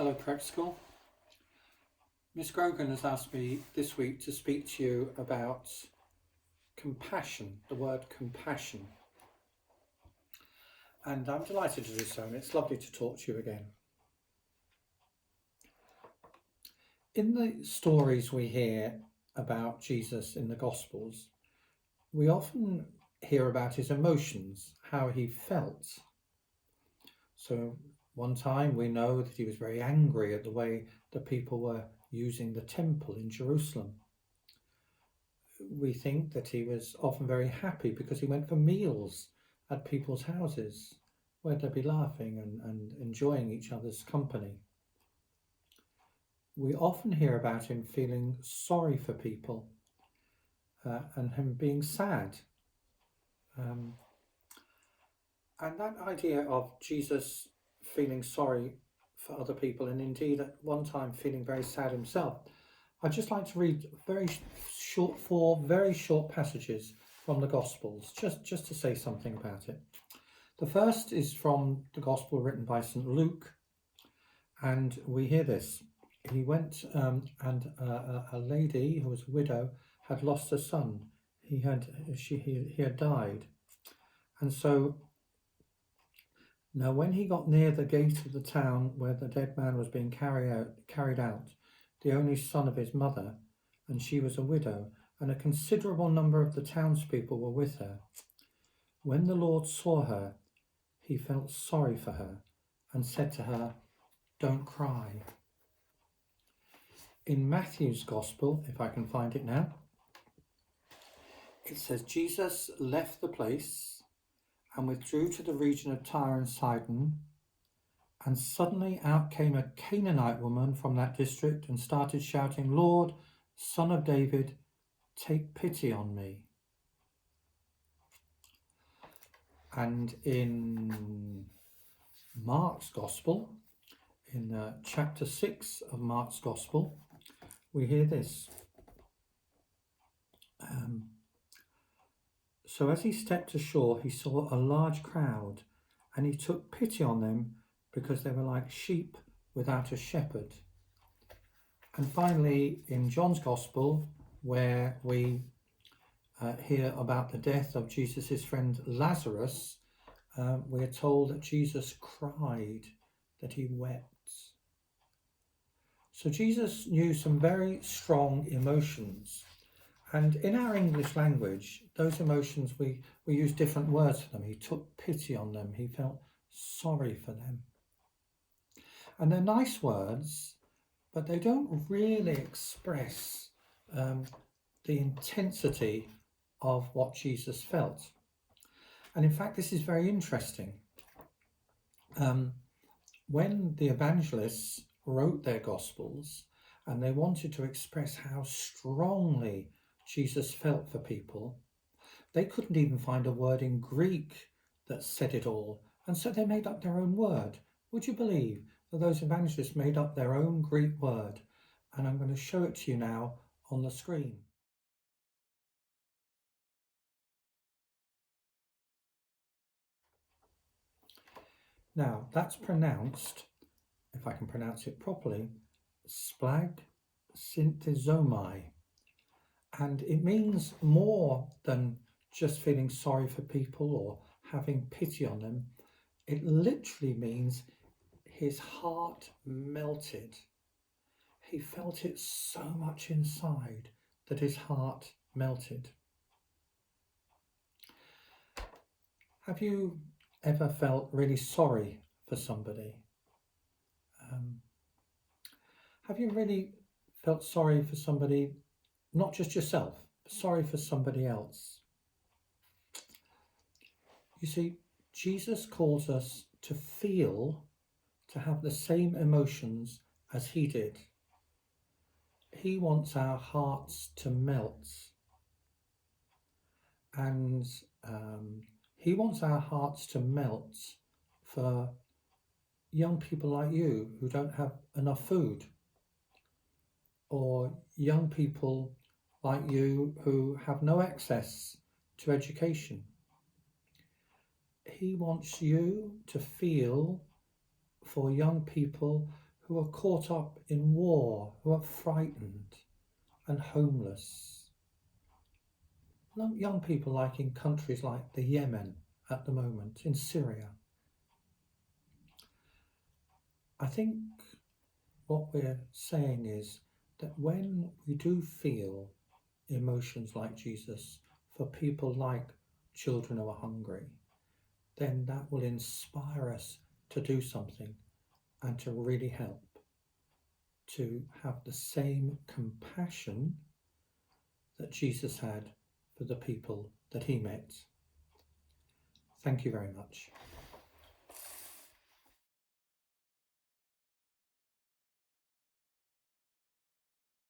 Hello, Prep School. Miss Grogan has asked me this week to speak to you about compassion, the word compassion. And I'm delighted to do so, and it's lovely to talk to you again. In the stories we hear about Jesus in the Gospels, we often hear about his emotions, how he felt. So one time we know that he was very angry at the way the people were using the temple in Jerusalem. We think that he was often very happy because he went for meals at people's houses where they'd be laughing and enjoying each other's company. We often hear about him feeling sorry for people and him being sad. And that idea of Jesus feeling sorry for other people, and indeed at one time feeling very sad himself, I'd just like to read four very short passages from the Gospels, just to say something about it. The first is from the Gospel written by St. Luke, and we hear this. He went and a lady who was a widow had lost a son. He had died. And so now when he got near the gate of the town where the dead man was being carried out, the only son of his mother, and she was a widow, and a considerable number of the townspeople were with her. When the Lord saw her, he felt sorry for her and said to her, "Don't cry." In Matthew's Gospel, if I can find it now, it says, Jesus left the place and withdrew to the region of Tyre and Sidon, and suddenly out came a Canaanite woman from that district and started shouting, "Lord, Son of David, take pity on me." And in Mark's Gospel, in chapter 6 of Mark's Gospel, we hear this. So as he stepped ashore, he saw a large crowd, and he took pity on them because they were like sheep without a shepherd. And finally, in John's Gospel, where we hear about the death of Jesus' friend Lazarus, we are told that Jesus cried, that he wept. So Jesus knew some very strong emotions. And in our English language, those emotions, we use different words for them. He took pity on them. He felt sorry for them. And they're nice words, but they don't really express the intensity of what Jesus felt. And in fact, this is very interesting. When the evangelists wrote their Gospels and they wanted to express how strongly Jesus felt for people, they couldn't even find a word in Greek that said it all, and so they made up their own word. Would you believe that those evangelists made up their own Greek word? And I'm going to show it to you now on the screen. Now that's pronounced, if I can pronounce it properly, splagchnizomai. And it means more than just feeling sorry for people or having pity on them. It literally means his heart melted. He felt it so much inside that his heart melted. Have you ever felt really sorry for somebody? Have you really felt sorry for somebody, not just yourself, but sorry for somebody else? You see, Jesus calls us to feel, to have the same emotions as he did. He wants our hearts to melt. And he wants our hearts to melt for young people like you who don't have enough food, or young people like you who have no access to education. He wants you to feel for young people who are caught up in war, who are frightened and homeless. Young people like in countries like the Yemen at the moment, in Syria. I think what we're saying is that when we do feel emotions like Jesus for people like children who are hungry, then that will inspire us to do something and to really help, to have the same compassion that Jesus had for the people that he met. Thank you very much.